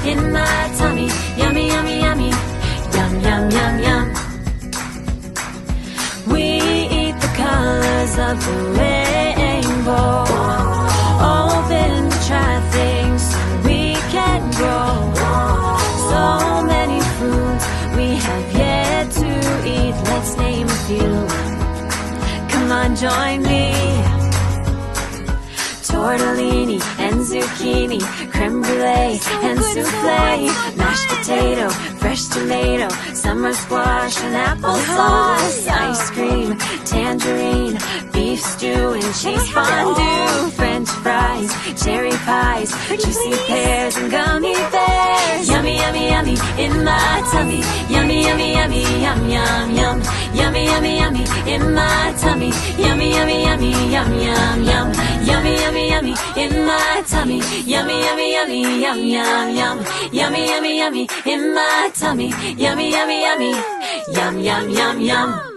in my tummy. Yummy, yummy, yummy. Yum, yum, yum, yum. We eat the colors of the rainbow. Open to try things so we can grow. So many foods we have yet to eat. Let's name a few. Come on, join me. Tortellini and zucchini, creme brulee and souffle, mashed potato, fresh tomato, summer squash and applesauce, ice cream, tangerine, beef stew and cheese fondue, French fries, cherry pies, juicy pears and gummy bears. Yummy, yummy, yummy in my tummy. Yummy, yummy, yummy, yum, yum, yum. Yummy, yummy, yummy in my tummy. Yummy, yummy, yummy, yum, yum, yum. Yummy, yummy, yummy in my tummy. Yummy, yummy, yummy, yum, yum, yum. Yummy, yummy, yummy in my tummy. Yummy, yummy, yummy. Yum, yum, yum, yum.